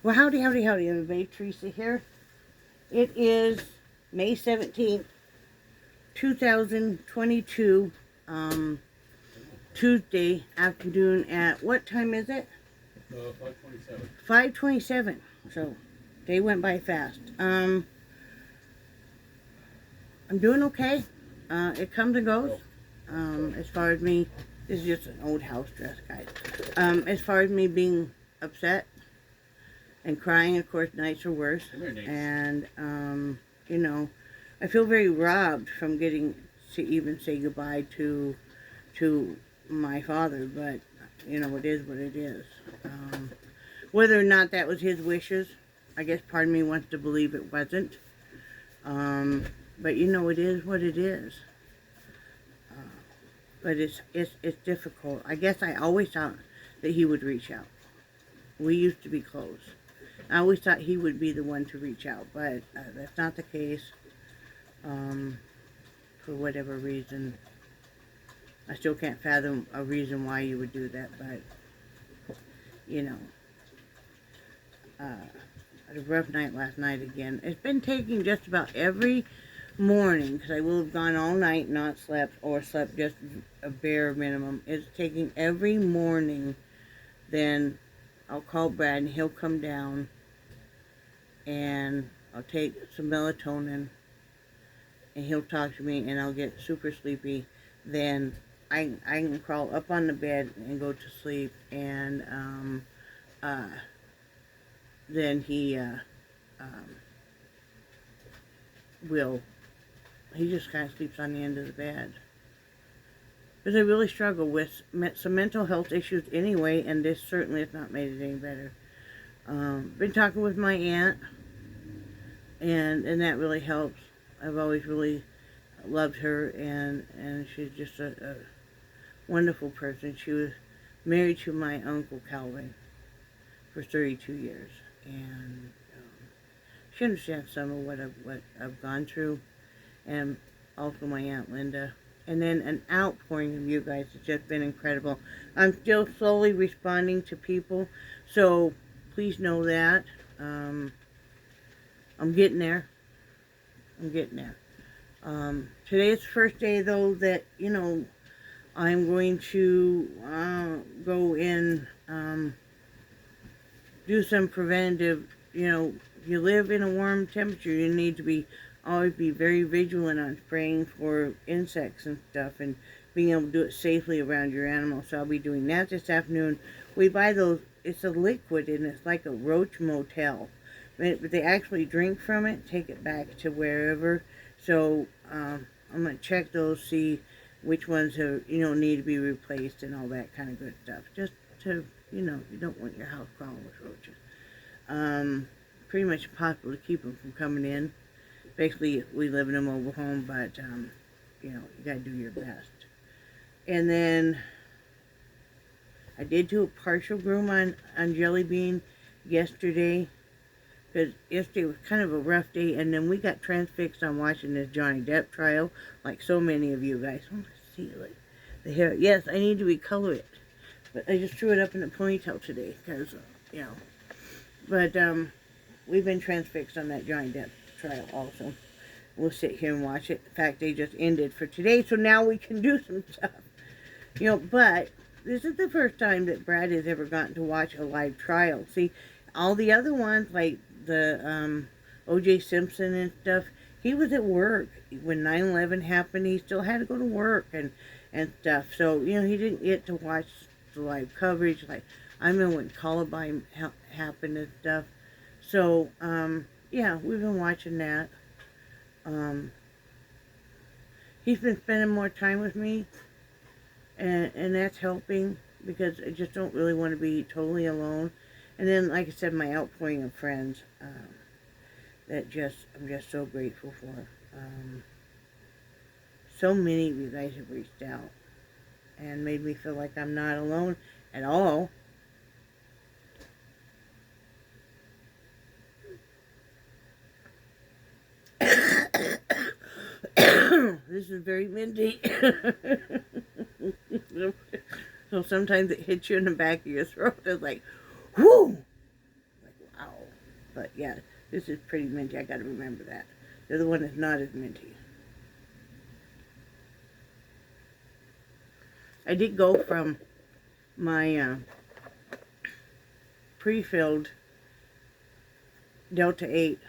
Well, howdy, howdy, howdy, everybody. Teresa here. It is May 17th, 2022, Tuesday afternoon at what time is it? 5:27. 5:27. So, day went by fast. I'm doing okay. It comes and goes. As far as me, this is just an old house dress, guys. As far as me being upset and crying, of course, nights are worse. And, you know, I feel very robbed from getting to even say goodbye to my father, but, you know, it is what it is. Whether or not that was his wishes, I guess part of me wants to believe it wasn't. But, you know, it is what it is. But it's difficult. I guess I always thought that he would reach out. We used to be close. I always thought he would be the one to reach out, but that's not the case. For whatever reason, I still can't fathom a reason why you would do that, but, you know, I had a rough night last night again. It's been taking just about every morning, because I will have gone all night, not slept, or slept just a bare minimum. It's taking every morning, then I'll call Brad and he'll come down and I'll take some melatonin and he'll talk to me and I'll get super sleepy. Then I can crawl up on the bed and go to sleep, and then he just kind of sleeps on the end of the bed. Because I really struggle with some mental health issues anyway, and this certainly has not made it any better. Been talking with my aunt, and that really helps. I've always really loved her, and she's just a wonderful person. She was married to my uncle Calvin for 32 years, and she understands some of what I've gone through, and also my Aunt Linda. And then an outpouring of you guys has just been incredible. I'm still slowly responding to people, so please know that. I'm getting there. Today is the first day, though, that, you know, I'm going to go and do some preventative. You know, if you live in a warm temperature, you need to always be very vigilant on spraying for insects and stuff, and being able to do it safely around your animals. So I'll be doing that this afternoon. We buy those, it's a liquid, and it's like a roach motel. But they actually drink from it, take it back to wherever. So I'm going to check those, see which ones are, you know, need to be replaced and all that kind of good stuff. Just to, you know, you don't want your house crawling with roaches. Pretty much impossible to keep them from coming in. Basically, we live in a mobile home, but, you know, you got to do your best. And then I did do a partial groom on Jelly Bean yesterday, because yesterday was kind of a rough day, and then we got transfixed on watching this Johnny Depp trial, like so many of you guys. Oh, let's see, like, the hair. Yes, I need to recolor it, but I just threw it up in a ponytail today, because, you know. But, we've been transfixed on that Johnny Depp trial also. We'll sit here and watch it. In fact, they just ended for today, so now we can do some stuff. You know, but this is the first time that Brad has ever gotten to watch a live trial. See, all the other ones, like the O.J. Simpson and stuff, he was at work. When 9/11 happened, he still had to go to work and stuff. So, you know, he didn't get to watch the live coverage. Like, I remember when Columbine happened and stuff. So, yeah, we've been watching that. He's been spending more time with me, and that's helping, because I just don't really want to be totally alone. And then, like I said, my outpouring of friends, that I'm just so grateful for. So many of you guys have reached out and made me feel like I'm not alone at all. This is very minty. So sometimes it hits you in the back of your throat. It's like, whoo! Like, wow. But yeah, this is pretty minty. I gotta remember that. The other one is not as minty. I did go from my pre-filled Delta 8,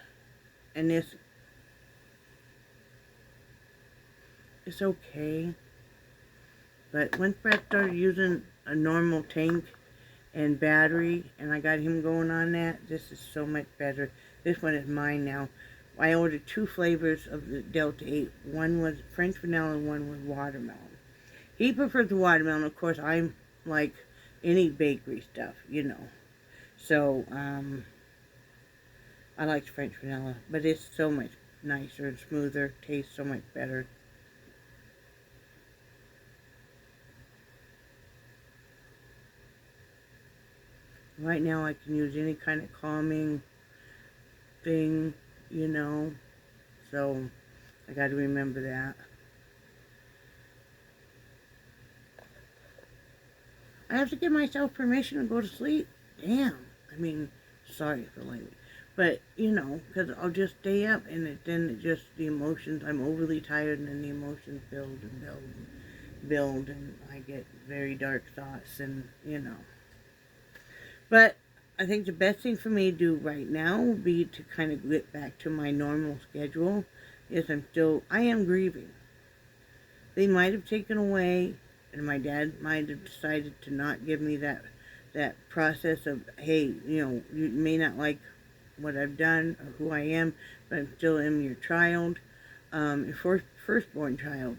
and this is okay. But once Brett started using a normal tank and battery, and I got him going on that, this is so much better. This one is mine now. I ordered 2 flavors of the Delta 8. One was French vanilla and one was watermelon. He prefers the watermelon. Of course, I'm like any bakery stuff, you know. So, I like French vanilla, but it's so much nicer and smoother, tastes so much better. Right now I can use any kind of calming thing, you know, so I got to remember that. I have to give myself permission to go to sleep. Damn. I mean, sorry for language. But, you know, because I'll just stay up and then it just, the emotions, I'm overly tired and then the emotions build and build and build and I get very dark thoughts and, you know. But I think the best thing for me to do right now would be to kind of get back to my normal schedule. I am grieving. They might have taken away, and my dad might have decided to not give me that process of, hey, you know, you may not like what I've done or who I am, but I still am your child, your firstborn child.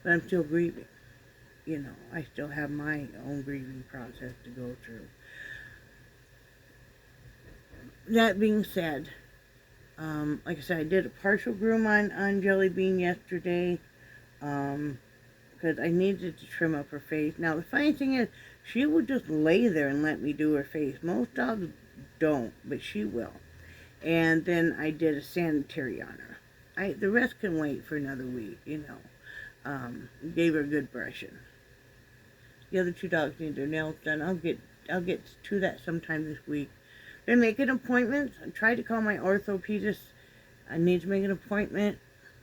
But I'm still grieving. You know, I still have my own grieving process to go through. That being said, like I said, I did a partial groom on Jelly Bean yesterday, because I needed to trim up her face. Now, the funny thing is, she would just lay there and let me do her face. Most dogs don't, but she will. And then I did a sanitary on her. The rest can wait for another week, you know. Gave her a good brushing. The other 2 dogs need their nails done. I'll get to that sometime this week. Been making appointments. I tried to call my orthopedist. I need to make an appointment.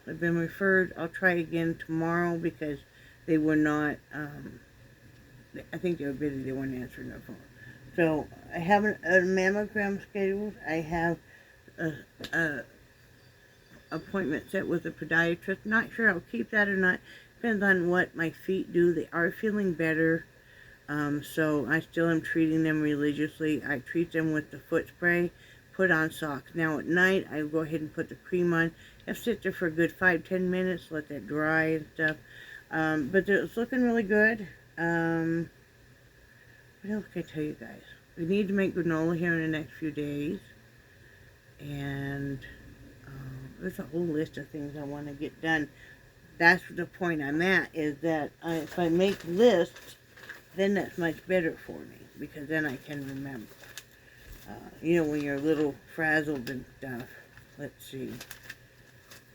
I've been referred. I'll try again tomorrow because they were not, I think they were busy. They weren't answering their phone. So I have a mammogram scheduled. I have a appointment set with a podiatrist. Not sure I'll keep that or not. Depends on what my feet do. They are feeling better. So I still am treating them religiously. I treat them with the foot spray, put on socks. Now at night, I go ahead and put the cream on. I sit there for a good 5-10 minutes, let that dry and stuff. But it's looking really good. What else can I tell you guys? We need to make granola here in the next few days. And there's a whole list of things I want to get done. That's the point I'm at, is that if I make lists, then that's much better for me, because then I can remember. You know, when you're a little frazzled and stuff. Let's see.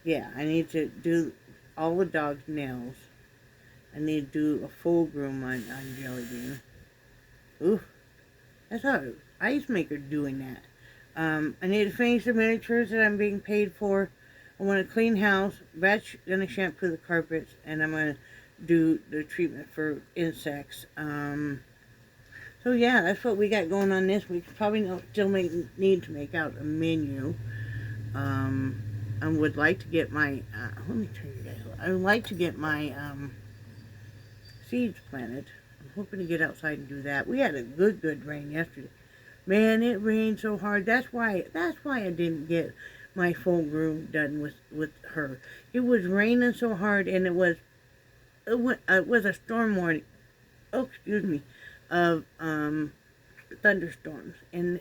Yeah, I need to do all the dog's nails. I need to do a full groom on Jelly Bean. Ooh, that's our ice maker doing that. I need to finish the miniatures that I'm being paid for. I want to clean house. Brad's gonna shampoo the carpets, and I'm gonna do the treatment for insects. So yeah, that's what we got going on this week. Probably still need to make out a menu. I would like to get my, let me turn you guys on. I would like to get my seeds planted. I'm hoping to get outside and do that. We had a good rain yesterday. Man, it rained so hard. That's why I didn't get my full groom done with her. It was raining so hard, and it was a storm warning. Oh, excuse me, of thunderstorms, and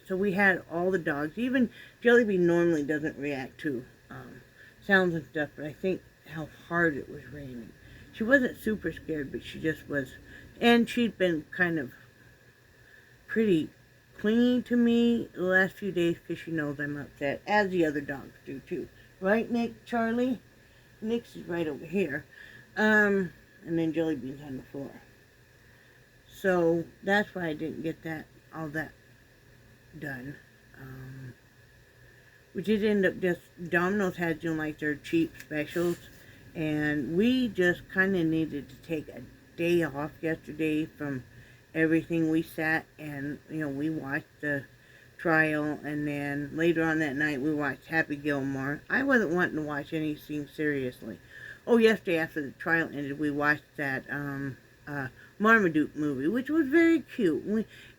so we had all the dogs. Even Jelly Bean normally doesn't react to sounds and stuff, but I think how hard it was raining. She wasn't super scared, but she just was, and she'd been kind of pretty clingy to me the last few days because she knows I'm upset, as the other dogs do too. Right, Nick, Charlie? Nick's is right over here. And then Jelly Bean's on the floor. So that's why I didn't get all that done. we did end up just, Domino's had, like their cheap specials, and we just kind of needed to take a day off yesterday from everything. We sat and, we watched the trial, and then later on that night we watched Happy Gilmore. I wasn't wanting to watch anything seriously. Oh, yesterday after the trial ended, we watched that Marmaduke movie, which was very cute.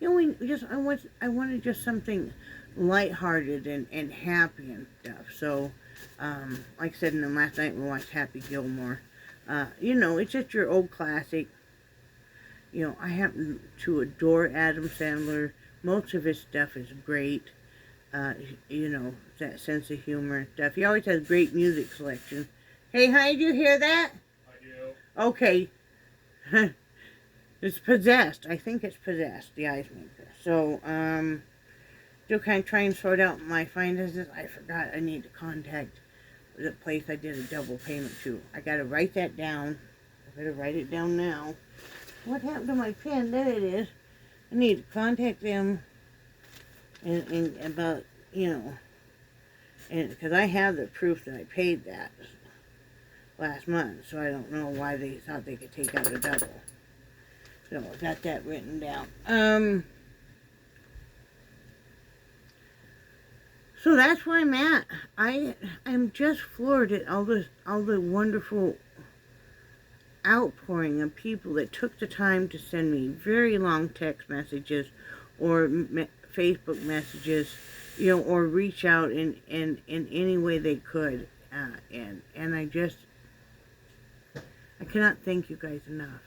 I wanted just something lighthearted and happy and stuff. So, like I said, in the last night we watched Happy Gilmore. It's just your old classic. I happen to adore Adam Sandler. Most of his stuff is great. That sense of humor and stuff. He always has great music selection. Hey, honey, do you hear that? I do. Okay. It's possessed. I think it's possessed, the ice maker. So, still kind of trying to sort out my finances. I forgot I need to contact the place I did a double payment to. I got to write that down. I better write it down now. What happened to my pen? There it is. I need to contact them and about, and because I have the proof that I paid that last month, so I don't know why they thought they could take out a double. So I got that written down. So that's where I'm at. I'm just floored at all the wonderful outpouring of people that took the time to send me very long text messages or Facebook messages, or reach out in any way they could. And I cannot thank you guys enough.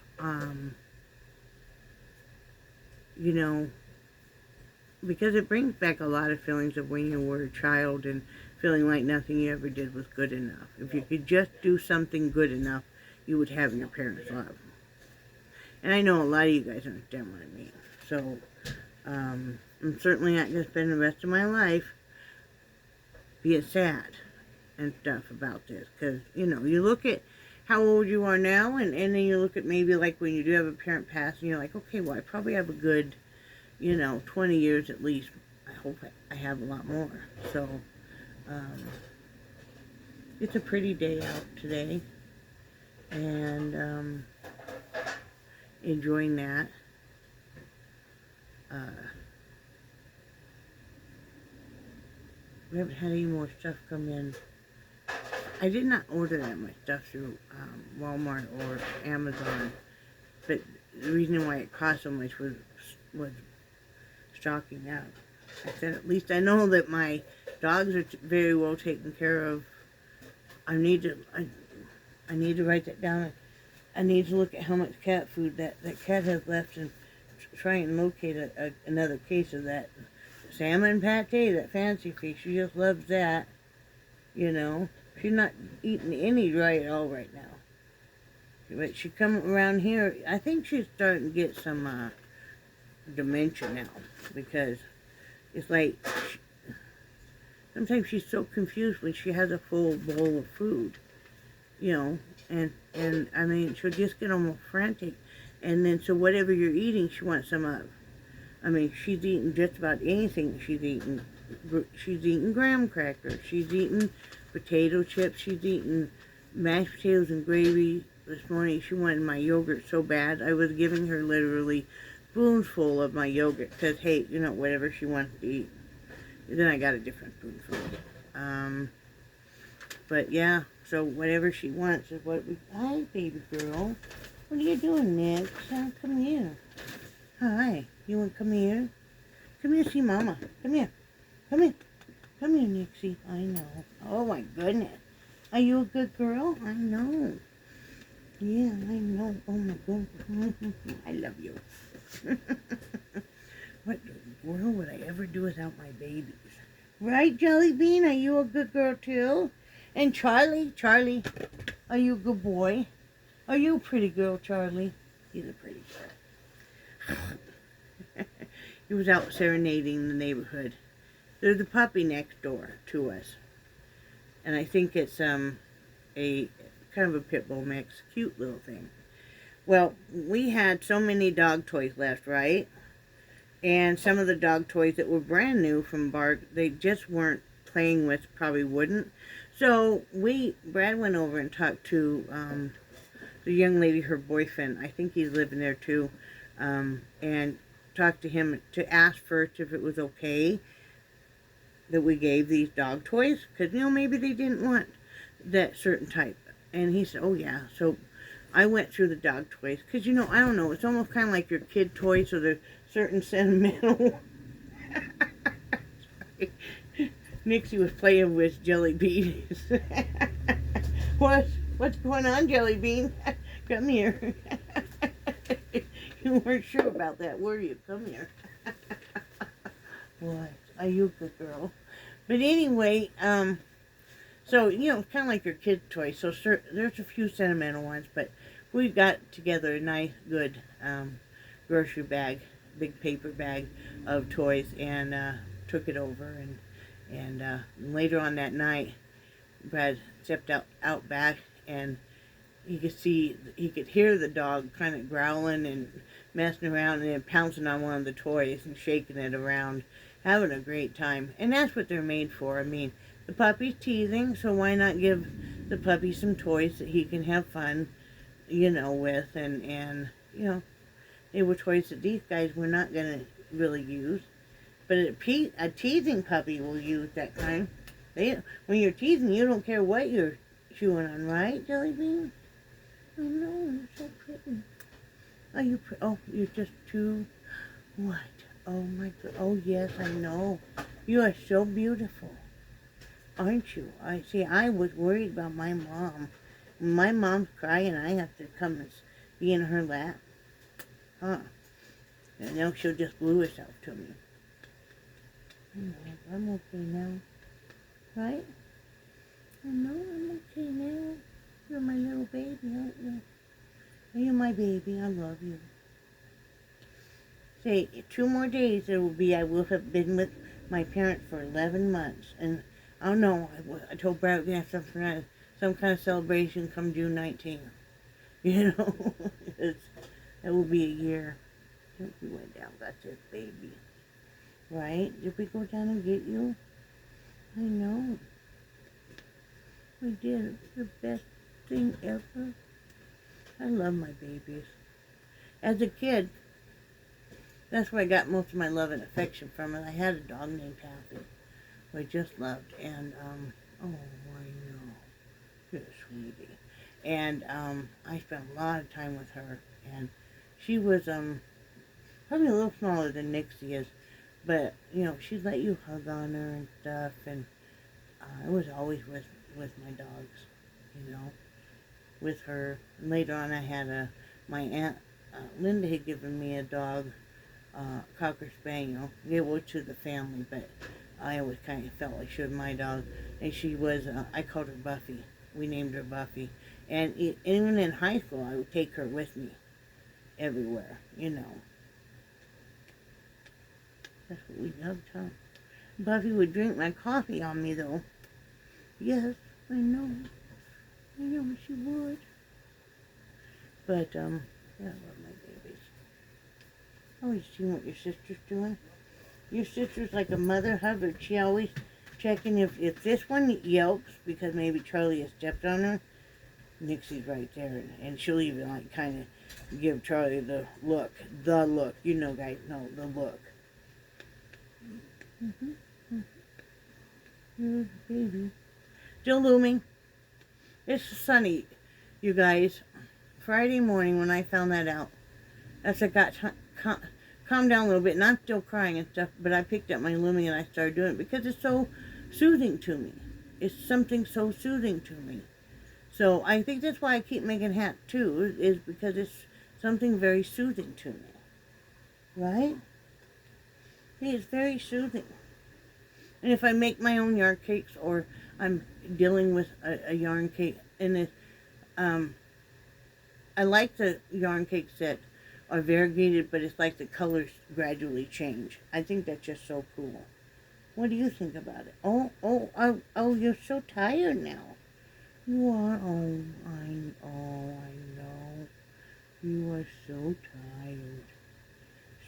Because it brings back a lot of feelings of when you were a child and feeling like nothing you ever did was good enough. If you could just do something good enough, you would have your parents' love. And I know a lot of you guys understand what I mean. So, I'm certainly not going to spend the rest of my life being sad and stuff about this. Because, you look at how old you are now, and then you look at maybe like when you do have a parent pass, and you're like, okay, well, I probably have a good, 20 years at least. I hope I have a lot more. So, it's a pretty day out today. And enjoying that. We haven't had any more stuff come in. I did not order that much stuff through Walmart or Amazon, but the reason why it cost so much was stocking up. I said, at least I know that my dogs are very well taken care of. I need to write that down. I need to look at how much cat food that cat has left and try and locate another case of that salmon pate, that fancy fish. She just loves that, She's not eating any dry at all right now. But she come around here, I think she's starting to get some dementia now, because it's like, sometimes she's so confused when she has a full bowl of food, and I mean, she'll just get almost frantic, and then so whatever you're eating, she wants some of. I mean, she's eating just about anything. She's eating graham crackers, she's eating potato chips, she's eating mashed potatoes and gravy. This morning she wanted my yogurt so bad, I was giving her literally spoonful of my yogurt, because hey, whatever she wants to eat. And then I got a different spoonful. But yeah, so whatever she wants is what we... Hi, baby girl. What are you doing, Nick? Come here. Hi. You want to come here? Come here, see Mama. Come here. Come here. Come here, Nixie. I know. Oh, my goodness. Are you a good girl? I know. Yeah, I know. Oh, my goodness. I love you. What in the world would I ever do without my babies? Right, Jelly Bean? Are you a good girl, too? And Charlie? Charlie, are you a good boy? Are you a pretty girl, Charlie? He's a pretty girl. He was out serenading the neighborhood. There's a puppy next door to us. And I think it's a kind of a pit bull mix. Cute little thing. Well, we had so many dog toys left, right? And some of the dog toys that were brand new from Bark, they just weren't playing with, probably wouldn't. So Brad went over and talked to the young lady, her boyfriend. I think he's living there too, and talked to him to ask first if it was okay that we gave these dog toys, because maybe they didn't want that certain type. And he said, oh yeah. So I went through the dog toys, because I don't know, it's almost kind of like your kid toys, so they're certain sentimental. Nixie was playing with Jelly Beans. What's going on, Jelly Bean? Come here. You weren't sure about that, were you? Come here. What? Are you a good girl? But anyway, so, kind of like your kid toys. So there's a few sentimental ones, but we got together a nice, good grocery bag, big paper bag of toys, and took it over. And later on that night, Brad stepped out back, and he could hear the dog kind of growling and messing around and then pouncing on one of the toys and shaking it around, having a great time. And that's what they're made for. I mean, the puppy's teething, so why not give the puppy some toys that he can have fun, with, and they were toys that these guys were not going to really use. But a teething puppy will use that kind. When you're teething, you don't care what you're chewing on, right, Jelly Bean? I know, you're so pretty. Oh, you're just too... What? Oh, my God. Oh, yes, I know. You are so beautiful. Aren't you? I was worried about my mom. When my mom's crying, I have to come and be in her lap. Huh. And now she'll just glue herself to me. I'm okay now. Right? I know I'm okay now. You're my little baby, aren't you? You're my baby. I love you. Say, 2 more days I will have been with my parents for 11 months. And I don't know, I told Brad we're going to have some kind of celebration come June 19th. That will be a year. We went down, got this baby. Right? Did we go down and get you? I know. We did. It's the best thing ever. I love my babies. As a kid, that's where I got most of my love and affection from. And I had a dog named Taffy, who I just loved. And, oh, I know. You're a sweetie. And, I spent a lot of time with her. And she was, probably a little smaller than Nixie is. But, she'd let you hug on her and stuff. And I was always with my dogs, with her. And later on I had my aunt, Linda had given me a dog, Cocker Spaniel. It was to the family, but I always kind of felt like she was my dog. And she was, I called her Buffy. We named her Buffy. And even in high school, I would take her with me everywhere, That's what we loved, huh? Buffy would drink my coffee on me, though. Yes, I know. I know she would. But, yeah, I love my babies. Oh, you see what your sister's doing? Your sister's like a mother hubbard. She always checking if this one yelps because maybe Charlie has stepped on her. Nixie's right there, and she'll even like kind of give Charlie the look. You guys know the look. Baby. Still looming. It's sunny, you guys. Friday morning when I found that out, as I got calmed down a little bit, and I'm still crying and stuff, but I picked up my looming and I started doing it because it's so soothing to me. It's something so soothing to me. So I think that's why I keep making hats too, is because it's something very soothing to me. Right? It's very soothing. And if I make my own yarn cakes, or I'm dealing with a yarn cake, and I like the yarn cakes that are variegated, but it's like the colors gradually change. I think that's just so cool. What do you think about it? Oh, you're so tired now. You are. I know. You are so tired.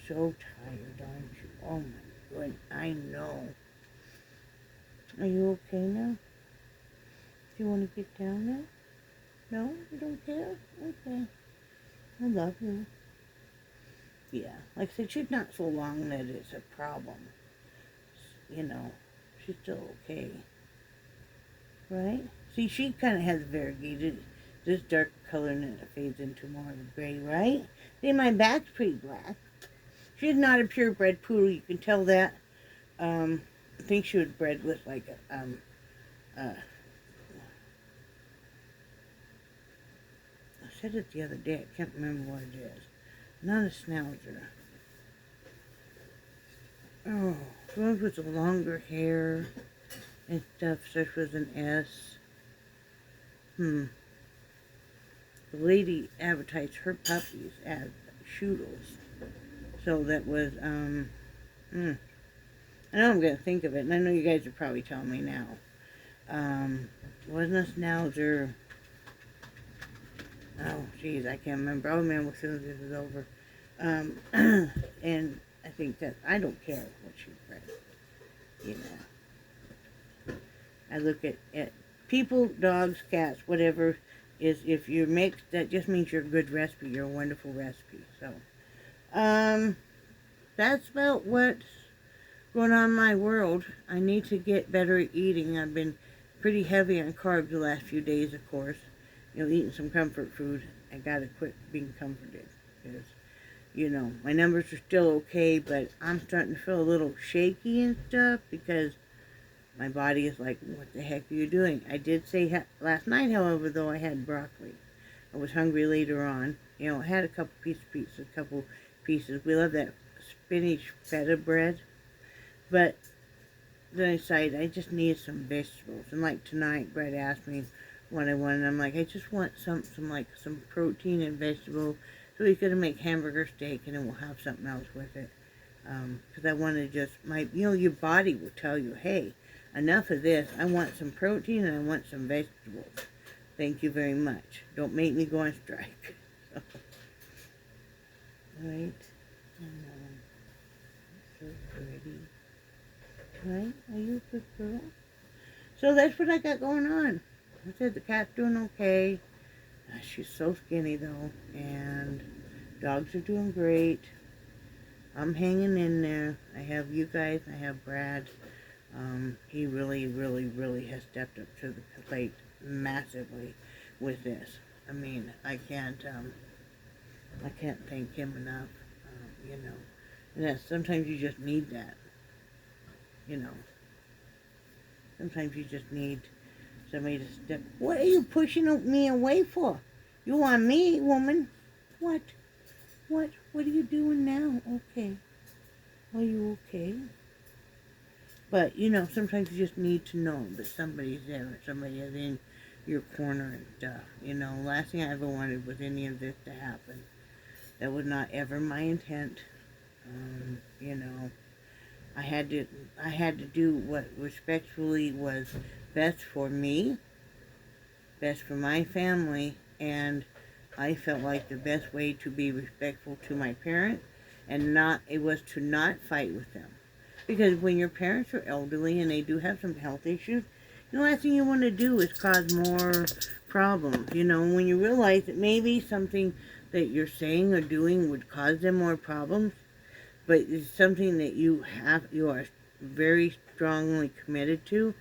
so tired, aren't you? Oh my goodness, I know. Are you okay now? Do you want to get down now? No? You don't care? Okay. I love you. Yeah, like I said, she's not so long that it's a problem. You know, she's still okay. Right? See, she kind of has variegated, this dark color, and then it fades into more of a gray, right? See, my back's pretty black. She's not a purebred poodle, you can tell that. I think she was bred with like I said it the other day, I can't remember what it is. Not a schnauzer. Oh, one with the longer hair and stuff, starts with an S. The lady advertised her puppies as shoodles. So that was, I know I'm going to think of it, and I know you guys are probably telling me now. Wasn't a schnauzer. Oh, jeez, I can't remember. I'll remember as soon as this is over. And I think that, I don't care what she bred. You know. I look at people, dogs, cats, whatever, is if you're mixed, that just means you're a good recipe. You're a wonderful recipe. So, that's about what's going on in my world. I need to get better at eating. I've been pretty heavy on carbs the last few days, of course. You know, eating some comfort food. I gotta quit being comforted. Because, you know, my numbers are still okay, but I'm starting to feel a little shaky and stuff because my body is like, what the heck are you doing? I did say last night, however, though, I had broccoli. I was hungry later on. You know, I had a couple pieces. We love that spinach feta bread. But then I decided I just needed some vegetables. And like tonight, Brett asked me what I wanted. And I'm like, I just want some protein and vegetable. So he's going to make hamburger steak and then we'll have something else with it. Because I want to just, your body will tell you, hey, enough of this. I want some protein and I want some vegetables. Thank you very much. Don't make me go on strike. So, right? So pretty. Right? Are you a good girl? So that's what I got going on. I said the cat's doing okay. She's so skinny though. And dogs are doing great. I'm hanging in there. I have you guys. I have Brad. He really, really, really has stepped up to the plate massively with this. I mean, I can't thank him enough. You know, and that sometimes you just need that. You know, sometimes you just need somebody to step. What are you pushing me away for? You want me, woman? What? What are you doing now? Okay. Are you okay? But, you know, sometimes you just need to know that somebody's there, somebody is in your corner and stuff. You know, last thing I ever wanted was any of this to happen. That was not ever my intent. You know, I had to do what respectfully was best for me, best for my family, and I felt like the best way to be respectful to my parents it was to not fight with them. Because when your parents are elderly and they do have some health issues, the last thing you want to do is cause more problems. You know, when you realize that maybe something that you're saying or doing would cause them more problems, but it's something that you are very strongly committed to.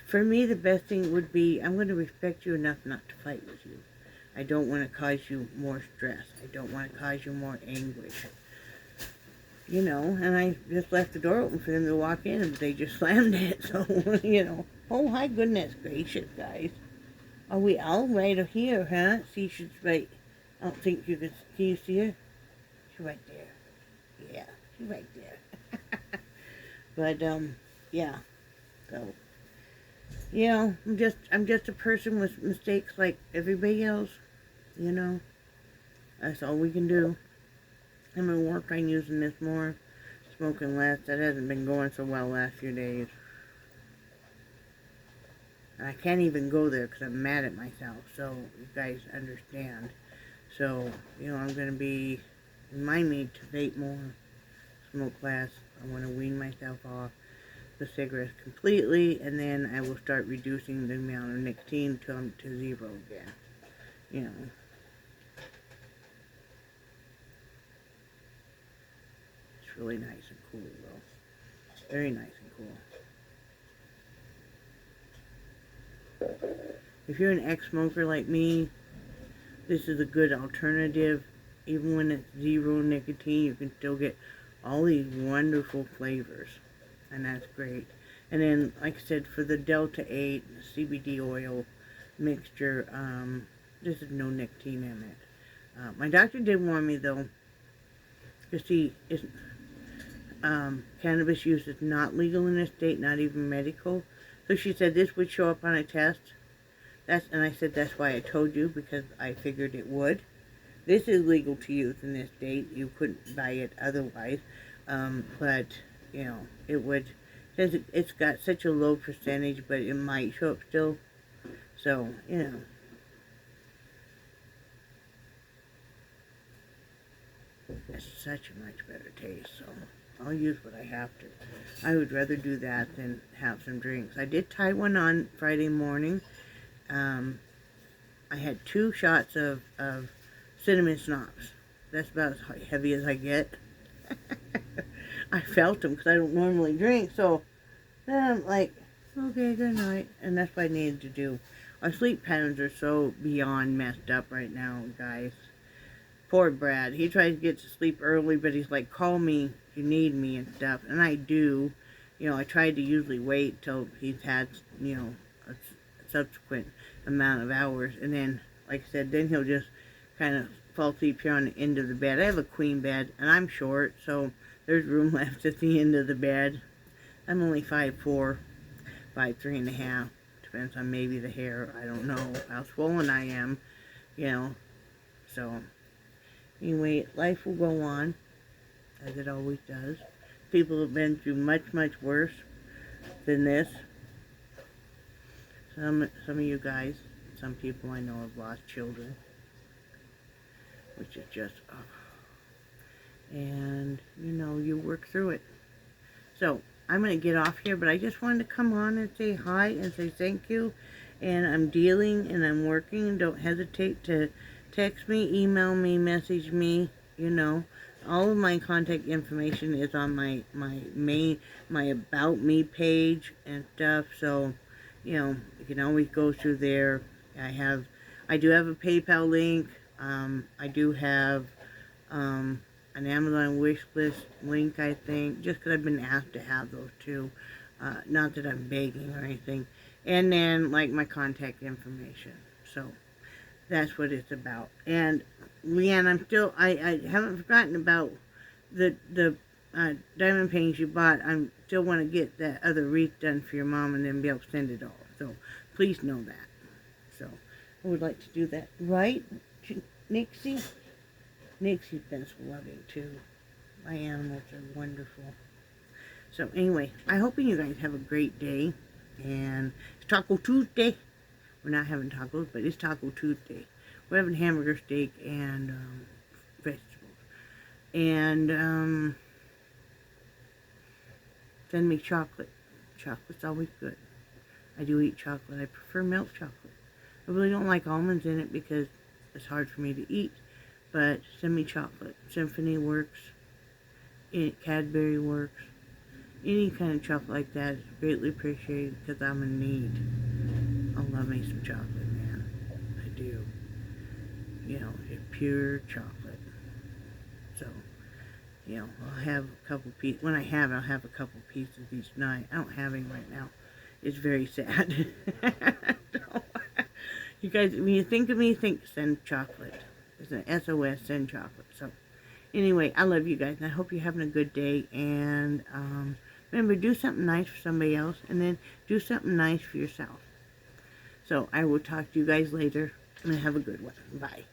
For me, the best thing would be, I'm going to respect you enough not to fight with you. I don't want to cause you more stress. I don't want to cause you more anguish. You know, and I just left the door open for them to walk in, and they just slammed it. So, you know, oh, my goodness gracious, guys. Are we all right here, huh? See, she's right. I don't think you can you see her? She's right there. Yeah, she's right there. But, yeah. So, you know, I'm just a person with mistakes like everybody else. You know, that's all we can do. I'm going to work on using this more, smoking less. That hasn't been going so well the last few days. And I can't even go there because I'm mad at myself, so you guys understand. So, you know, I'm going to remind me to vape more. smoke less. I want to wean myself off the cigarettes completely, and then I will start reducing the amount of nicotine to zero again. You know. It's really nice and cool, though. Very nice and cool. If you're an ex-smoker like me, this is a good alternative. Even when it's zero nicotine, you can still get all these wonderful flavors. And that's great. And then, like I said, for the Delta 8 CBD oil mixture, this is no nicotine in it. My doctor did warn me, though, to see, cannabis use is not legal in this state, not even medical. So she said this would show up on a test. And I said, that's why I told you, because I figured it would. This is legal to use in this state. You couldn't buy it otherwise. But, you know, it would, says it's got such a low percentage, but it might show up still. So, you know. It's such a much better taste, so I'll use what I have to. I would rather do that than have some drinks. I did try one on Friday morning. I had 2 shots of cinnamon schnapps. That's about as heavy as I get. I felt them because I don't normally drink, so then I'm like, okay, good night. And that's what I needed to do. Our sleep patterns are so beyond messed up right now, guys. Poor Brad. He tries to get to sleep early, but he's like, call me if you need me and stuff. And I do. You know, I try to usually wait till he's had, you know, a subsequent amount of hours. And then, like I said, then he'll just kind of fall asleep here on the end of the bed. I have a queen bed, and I'm short, so there's room left at the end of the bed. I'm only 5'4", 5'3.5". Depends on maybe the hair. I don't know how swollen I am, you know. So, anyway, life will go on, as it always does. People have been through much, much worse than this. Some of you guys, some people I know have lost children, which is just, and, you know, you work through it. So, I'm going to get off here, but I just wanted to come on and say hi and say thank you. And I'm dealing and I'm working. Don't hesitate to text me, email me, message me, you know. All of my contact information is on my About Me page and stuff. So, you know, you can always go through there. I do have a PayPal link. I do have an Amazon wish list link, I think, just because I've been asked to have those too. Not that I'm begging or anything. And then, like, my contact information. So, that's what it's about. And, Leanne, I haven't forgotten about the diamond paintings you bought. I still want to get that other wreath done for your mom and then be able to send it all. So, please know that. So, I would like to do that. Right, Nixie? Nixie's been so loving, too. My animals are wonderful. So, anyway, I hope you guys have a great day. And it's Taco Tuesday. We're not having tacos, but it's Taco Tuesday. We're having hamburger steak and vegetables. And send me chocolate. Chocolate's always good. I do eat chocolate. I prefer milk chocolate. I really don't like almonds in it because it's hard for me to eat. But send me chocolate. Symphony works. Cadbury works. Any kind of chocolate like that is greatly appreciated because I'm in need. I love me some chocolate, man. I do. You know, it's pure chocolate. So, you know, I'll have a couple pieces. When I have it, I'll have a couple pieces each night. I don't have any right now. It's very sad. So, you guys, when you think of me, send chocolate. It's an SOS, send chocolate. So, anyway, I love you guys, and I hope you're having a good day. And remember, do something nice for somebody else, and then do something nice for yourself. So, I will talk to you guys later, and have a good one. Bye.